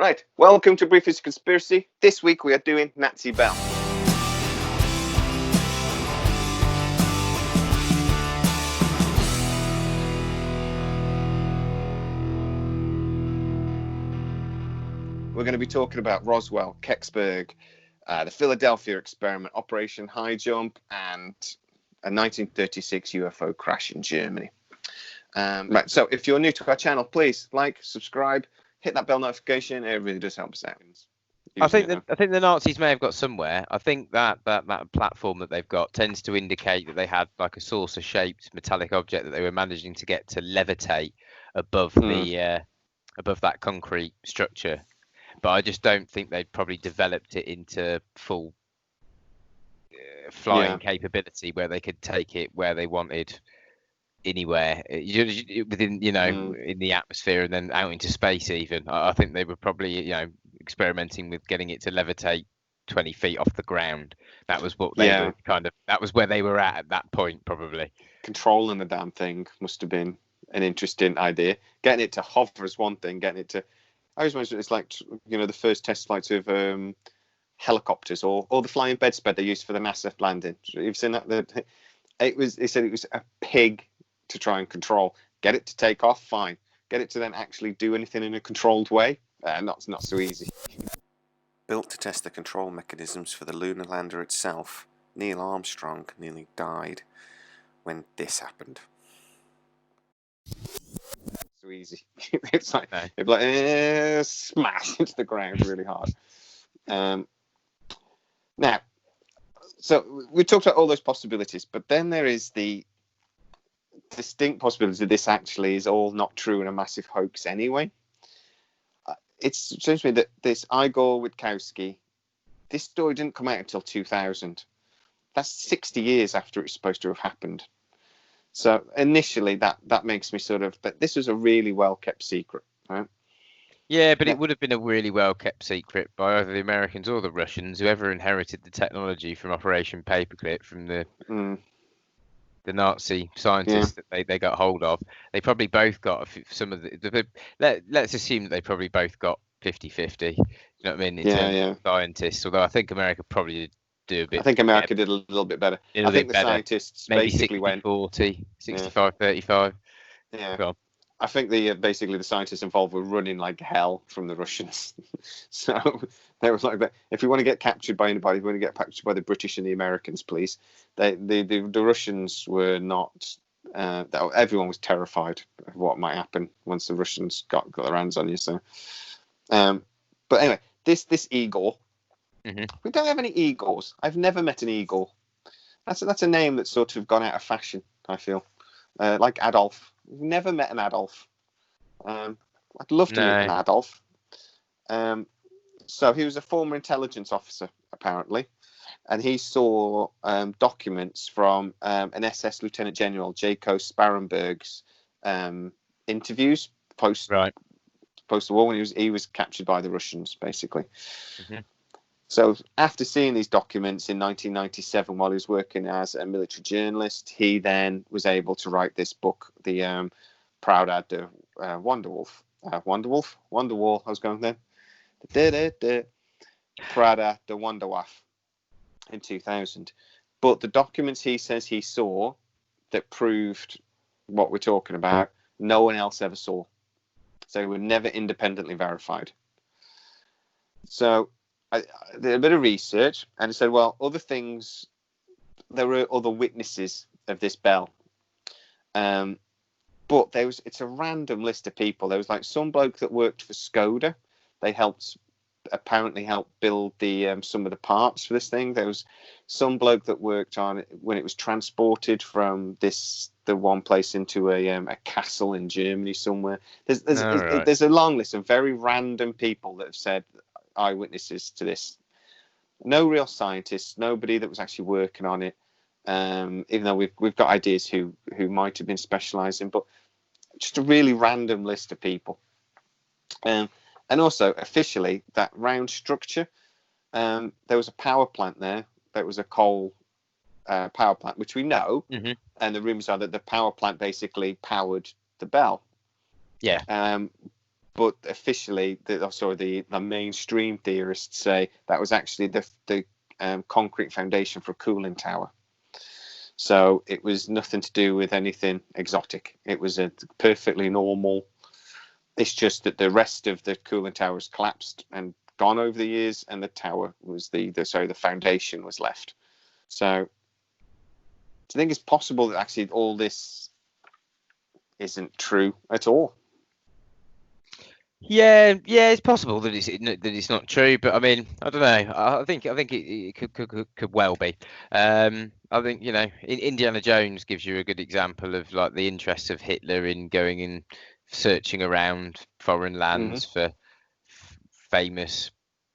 Right, welcome to Brief History Conspiracy. This week we are doing Nazi Bell. We're going to be talking about Roswell, Kecksburg, the Philadelphia experiment, Operation High Jump, and a 1936 UFO crash in Germany. Right, so if you're new to our channel, please like, subscribe, hit that bell notification. It really does help us out. I think the Nazis may have got somewhere. I think that platform that they've got tends to indicate that they had like a saucer-shaped metallic object that they were managing to get to levitate above above that concrete structure. But I just don't think they'd probably developed it into full flying capability where they could take it where they wanted, anywhere within, in the atmosphere and then out into space. Even I think they were probably, experimenting with getting it to levitate 20 feet off the ground. That was what they were that was where they were at that point, probably. Controlling the damn thing must have been an interesting idea. Getting it to hover is one thing. Getting it to, I always imagine it's like, the first test flights of helicopters or the flying bedsped they used for the NASA landing. You've seen that? They said it was a pig to try and control. Get it to take off, fine. Get it to then actually do anything in a controlled way, not so easy. Built to test the control mechanisms for the lunar lander itself, Neil Armstrong nearly died when this happened. So easy. It's like, it'd be like smash into the ground really hard. Now, so we talked about all those possibilities, but then there is the distinct possibility that this actually is all not true and a massive hoax anyway. It seems to me that this Igor Witkowski, this story didn't come out until 2000. That's 60 years after it was supposed to have happened. So initially that makes me sort of, but this was a really well kept secret, right? Yeah, but it would have been a really well kept secret by either the Americans or the Russians, whoever inherited the technology from Operation Paperclip from the Nazi scientists that they got hold of. They probably both got some of the let's assume that they probably both got 50-50. You know what I mean? In terms of scientists, although I think America probably did do a bit. I think America did a little bit better. I think the scientists maybe basically 60-40, 65-35. Yeah. Go on. I think basically the scientists involved were running like hell from the Russians. So they were like, if you want to get captured by anybody, if you want to get captured by the British and the Americans, please. The Russians were not. Everyone was terrified of what might happen once the Russians got their hands on you. So, but anyway, this Igor. Mm-hmm. We don't have any Igors. I've never met an Igor. That's a name that's sort of gone out of fashion, I feel. Like Adolf. We've never met an Adolf. I'd love to meet an Adolf. So he was a former intelligence officer, apparently, and he saw documents from an SS Lieutenant General, Jaco Sparrenberg's interviews post the war when he was captured by the Russians, basically. Mm-hmm. So after seeing these documents in 1997, while he was working as a military journalist, he then was able to write this book, the Proud Ad de Wonderwolf. Wonderwall, I was going there. Proud Ad de Wonderwolf in 2000. But the documents he says he saw that proved what we're talking about, no one else ever saw. So they were never independently verified. So I did a bit of research and I said, well, there were other witnesses of this bell. But it's a random list of people. There was like some bloke that worked for Skoda. They apparently helped build some of the parts for this thing. There was some bloke that worked on it when it was transported from the one place into a castle in Germany somewhere. There's a long list of very random people that have said eyewitnesses to this. No real scientists, nobody that was actually working on it. Even though we've got ideas who might have been specialising, but just a really random list of people. And also officially, that round structure, there was a power plant there. There was a coal power plant, which we know, and the rumours are that the power plant basically powered the bell. Yeah. but officially, the mainstream theorists say that was actually the concrete foundation for a cooling tower. So it was nothing to do with anything exotic. It was a perfectly normal. It's just that the rest of the cooling towers collapsed and gone over the years, and the tower was the foundation was left. So, do you think it's possible that actually all this isn't true at all? Yeah, it's possible that it's not true, but I mean, I don't know. I think it could well be. I think, you know, Indiana Jones gives you a good example of like the interest of Hitler in going and searching around foreign lands for famous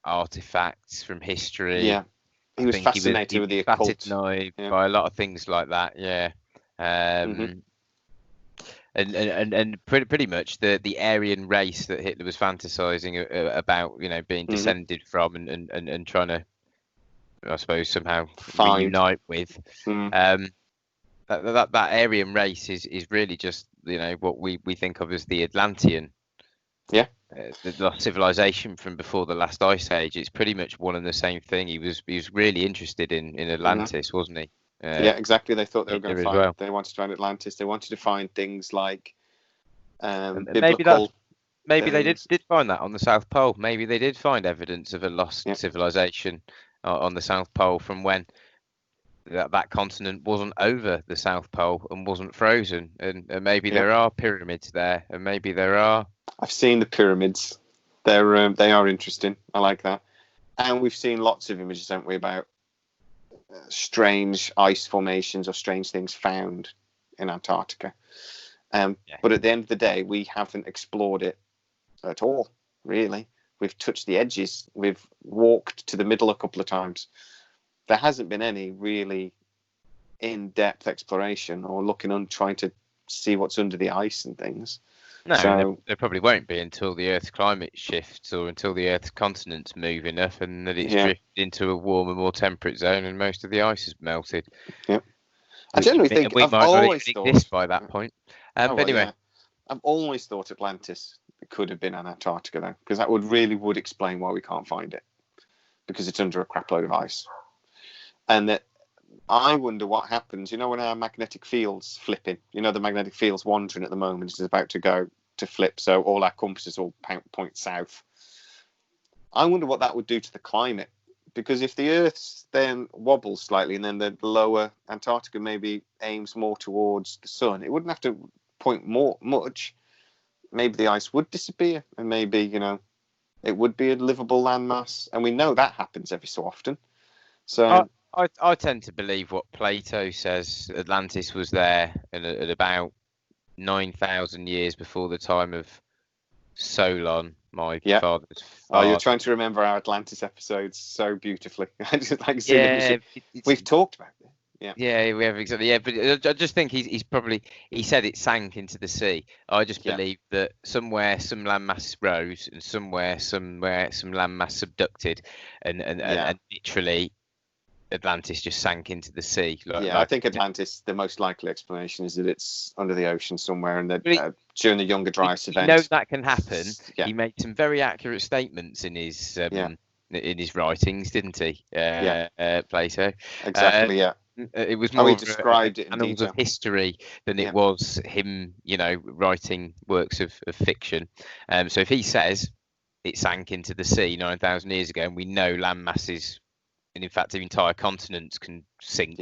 artifacts from history. Yeah, he was fascinated with the occult. Fascinated by a lot of things like that. Yeah. And pretty much the Aryan race that Hitler was fantasizing about, you know, being descended from and trying to, I suppose, somehow reunite with. That Aryan race is really just, you know, what we think of as the Atlantean. Yeah. The lost civilization from before the last ice age. It's pretty much one and the same thing. He was really interested in Atlantis, wasn't he? Yeah, exactly. They thought they were going to find. Well. They wanted to find Atlantis. They wanted to find things like biblical. Maybe they did find that on the South Pole. Maybe they did find evidence of a lost civilization on the South Pole from when that continent wasn't over the South Pole and wasn't frozen. And maybe there are pyramids there, and maybe there are. I've seen the pyramids. They are interesting. I like that. And we've seen lots of images, haven't we, about strange ice formations or strange things found in Antarctica. But at the end of the day, we haven't explored it at all, really. We've touched the edges. We've walked to the middle a couple of times. There hasn't been any really in-depth exploration or trying to see what's under the ice and things. No, so, there probably won't be until the Earth's climate shifts or until the Earth's continents move enough and that it's drifted into a warmer, more temperate zone and most of the ice has melted. Yeah. I generally think I've always thought exist by that point. But anyway, I've always thought Atlantis could have been in Antarctica though, because that would explain why we can't find it, because it's under a crap load of ice, and that I wonder what happens. You know, when our magnetic field's flipping, you know, the magnetic field's wandering at the moment, it's about to go to flip, so all our compasses all point south. I wonder what that would do to the climate, because if the Earth then wobbles slightly and then the lower Antarctica maybe aims more towards the sun, it wouldn't have to point much. Maybe the ice would disappear, and maybe, you know, it would be a livable landmass, and we know that happens every so often. So I tend to believe what Plato says. Atlantis was there at about 9,000 years before the time of Solon, my father's father. Oh, you're trying to remember our Atlantis episodes so beautifully. I just like seeing we've talked about it. Yeah, we have exactly. Yeah, but I just think he said it sank into the sea. I just believe that somewhere some landmass rose and somewhere some landmass subducted, and literally Atlantis just sank into the sea. I think Atlantis, the most likely explanation is that it's under the ocean somewhere, and that during the Younger Dryas event. You know that can happen. Yeah. He made some very accurate statements in his writings, didn't he? Plato. Exactly. It was more described it in annals of history than it was him, you know, writing works of fiction. So if he says it sank into the sea 9,000 years ago, and we know land masses, and in fact the entire continents can sink,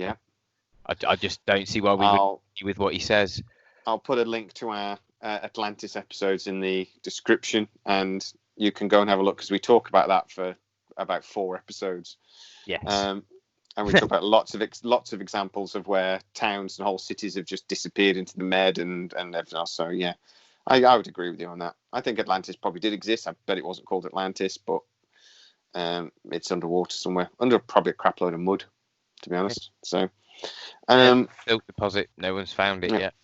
I just don't see why we would agree with what he says. I'll put a link to our Atlantis episodes in the description, and you can go and have a look, because we talk about that for about 4 episodes. Yes. And we talk about lots of examples of where towns and whole cities have just disappeared into the med and everything else. So yeah, I would agree with you on that. I think Atlantis probably did exist. I bet it wasn't called Atlantis, but it's underwater somewhere, under probably a crap load of mud, to be honest. So field deposit, no one's found it yet.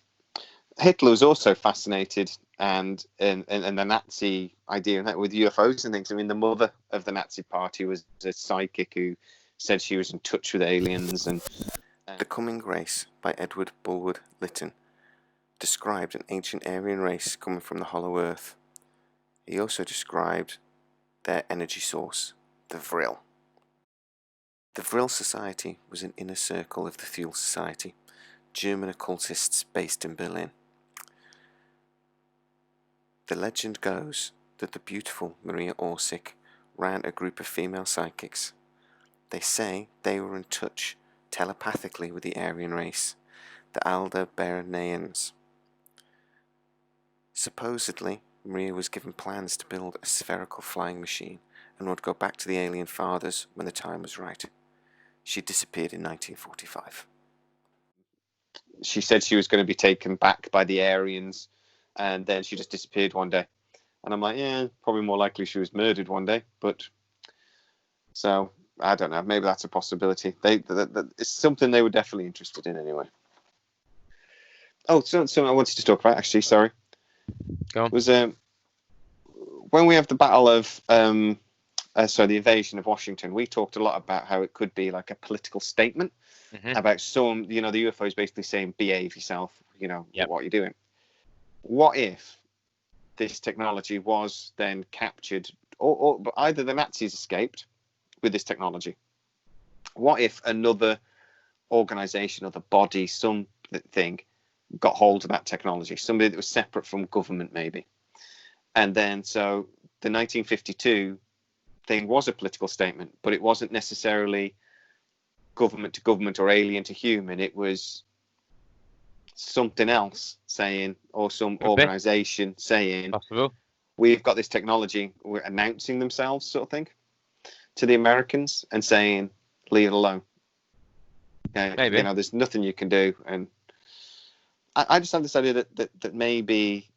Hitler was also fascinated and the Nazi idea with UFOs and things. I mean, the mother of the Nazi party was a psychic who said she was in touch with aliens. And The Coming Race by Edward Bulwood Lytton described an ancient Aryan race coming from the Hollow Earth. He also described their energy source, the Vril. The Vril Society was an inner circle of the Thule Society, German occultists based in Berlin. The legend goes that the beautiful Maria Orsic ran a group of female psychics. They say they were in touch telepathically with the Aryan race, the Aldebaranians. Supposedly, Maria was given plans to build a spherical flying machine and would go back to the alien fathers when the time was right. She disappeared in 1945. She said she was going to be taken back by the Aryans, and then she just disappeared one day. And I'm like, yeah, probably more likely she was murdered one day. But so I don't know. Maybe that's a possibility. It's something they were definitely interested in anyway. Oh, something I wanted to talk about actually. Sorry, Go on. was when we have the battle of the invasion of Washington. We talked a lot about how it could be like a political statement about some, the UFOs basically saying, behave yourself, what you're doing. What if this technology was then captured, or either the Nazis escaped with this technology? What if another organization, other body, something got hold of that technology? Somebody that was separate from government, maybe. And then, so the 1952 thing was a political statement, but it wasn't necessarily government to government or alien to human. It was something else saying, or some organization saying, possible, we've got this technology. We're announcing themselves, sort of thing, to the Americans and saying, leave it alone. Maybe. There's nothing you can do. And I just have this idea that maybe,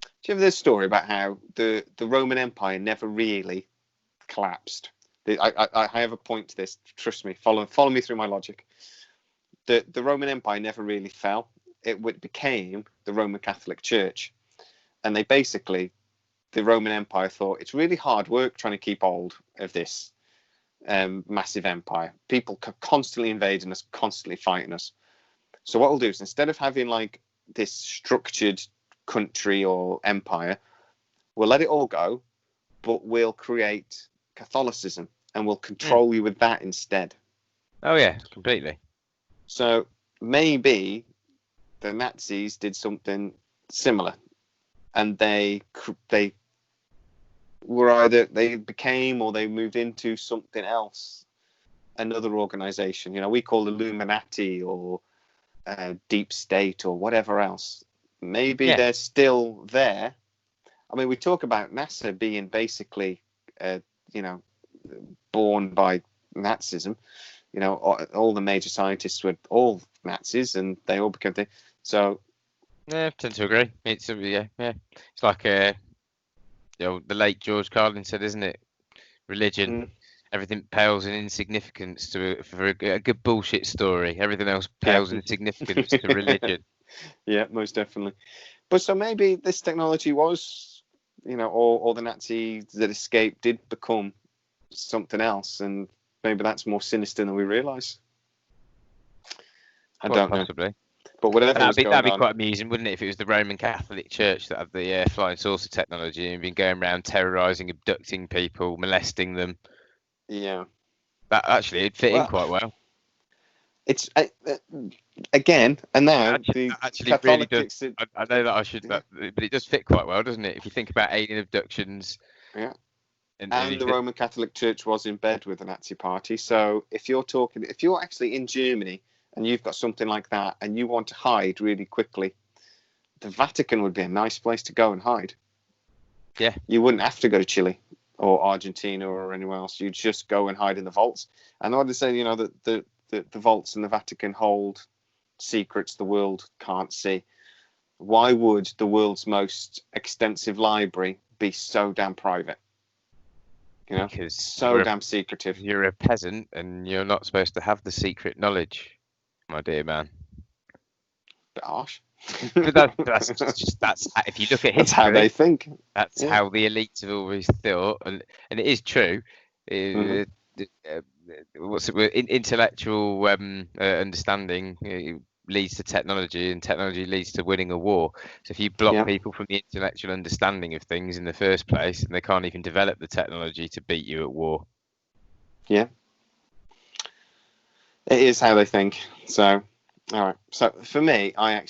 do you have this story about how the Roman Empire never really collapsed? I have a point to this. Trust me. Follow me through my logic. The Roman Empire never really fell. It became the Roman Catholic Church, and the Roman Empire thought it's really hard work trying to keep hold of this massive empire. People constantly invading us, constantly fighting us. So what we'll do is, instead of having like this structured country or empire, we'll let it all go, but we'll create Catholicism and we'll control you with that instead. Oh yeah, completely. So maybe the Nazis did something similar, and they were either they became or they moved into something else, another organization. We call Illuminati or deep state or whatever else. Maybe they're still there. I mean, we talk about NASA being basically, born by Nazism. All the major scientists were all Nazis, and they all became things. So, yeah, I tend to agree. It's It's like the late George Carlin said, isn't it? Religion, everything pales in insignificance for a good bullshit story. Everything else pales in significance to religion. Yeah, most definitely. But so maybe this technology was, or the Nazis that escaped did become something else, and maybe that's more sinister than we realise. I don't possibly. know. But whatever that'd be quite amusing, wouldn't it, if it was the Roman Catholic Church that had the flying saucer technology and been going around terrorising, abducting people, molesting them. Yeah. That actually it'd fit in quite well. It's again, and now actually really does. I know that I should, but it does fit quite well, doesn't it? If you think about alien abductions. Yeah. And the Roman Catholic Church was in bed with the Nazi Party. So if you're actually in Germany and you've got something like that and you want to hide really quickly, the Vatican would be a nice place to go and hide. Yeah. You wouldn't have to go to Chile or Argentina or anywhere else. You'd just go and hide in the vaults. And I would say, that the vaults in the Vatican hold secrets the world can't see. Why would the world's most extensive library be so damn private? Because so damn secretive. You're a peasant and you're not supposed to have the secret knowledge, my dear man. Bit harsh. But that's if you look at history, that's how they think. That's how the elites have always thought, and it is true. Intellectual understanding leads to technology, and technology leads to winning a war. So if you block people from the intellectual understanding of things in the first place, and they can't even develop the technology to beat you at war. Yeah. It is how they think. So, all right. So for me, I'm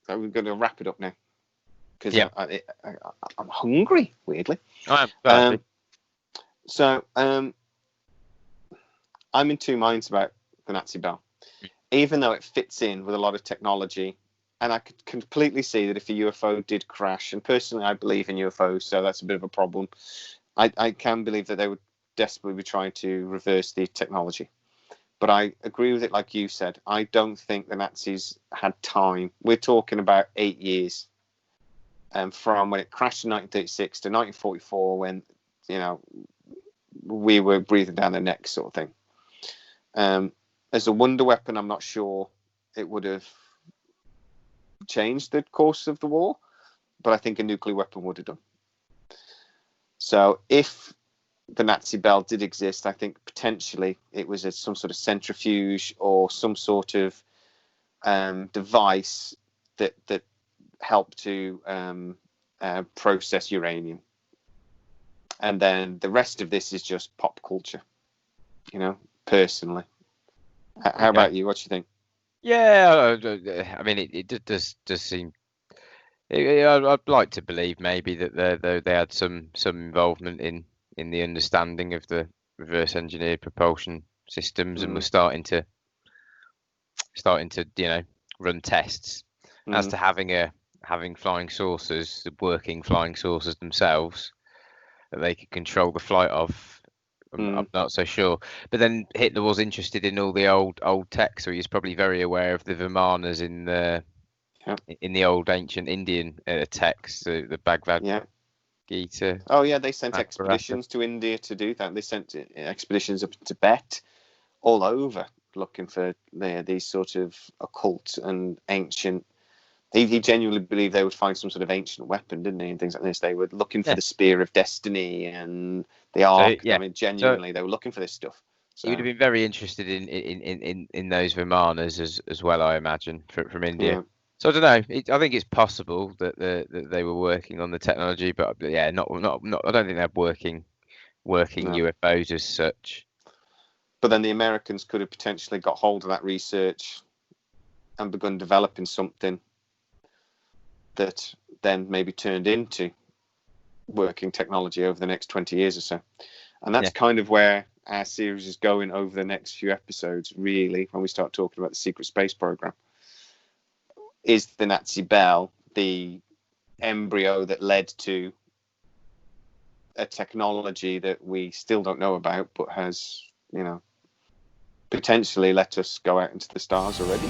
going to wrap it up now because I'm hungry, weirdly. I'm in two minds about the Nazi bell. Even though it fits in with a lot of technology, and I could completely see that if a UFO did crash, and personally I believe in UFOs, so that's a bit of a problem, I can believe that they would desperately be trying to reverse the technology. But I agree with it, like you said. I don't think the Nazis had time. We're talking about 8 years from when it crashed in 1936 to 1944, when, we were breathing down their necks, sort of thing. As a wonder weapon, I'm not sure it would have changed the course of the war, but I think a nuclear weapon would have done. So if the Nazi bell did exist, I think potentially it was some sort of centrifuge or some sort of device that helped to process uranium. And then the rest of this is just pop culture, personally. How about you? What do you think? Yeah, I mean, it does seem. I'd like to believe maybe that they had some involvement in the understanding of the reverse engineered propulsion systems, and were starting to run tests as to having flying saucers, working flying saucers themselves, that they could control the flight of. I'm not so sure. But then Hitler was interested in all the old tech, so he's probably very aware of the Vimanas in the old ancient Indian texts, the Bhagavad Gita. Oh yeah, they sent expeditions to India to do that. They sent expeditions up to Tibet, all over, looking for these sort of occult and ancient. He genuinely believed they would find some sort of ancient weapon, didn't he? And things like this. They were looking for the Spear of Destiny and the Ark. I mean, genuinely, they were looking for this stuff. So. He would have been very interested in those Vimanas as well, I imagine, from India. Yeah. So I don't know. I think it's possible that they were working on the technology, but not. I don't think they're working UFOs as such. But then the Americans could have potentially got hold of that research and begun developing something that then maybe turned into working technology over the next 20 years or so. And that's kind of where our series is going over the next few episodes, really, when we start talking about the secret space program. Is the Nazi bell the embryo that led to a technology that we still don't know about, but has, potentially let us go out into the stars already?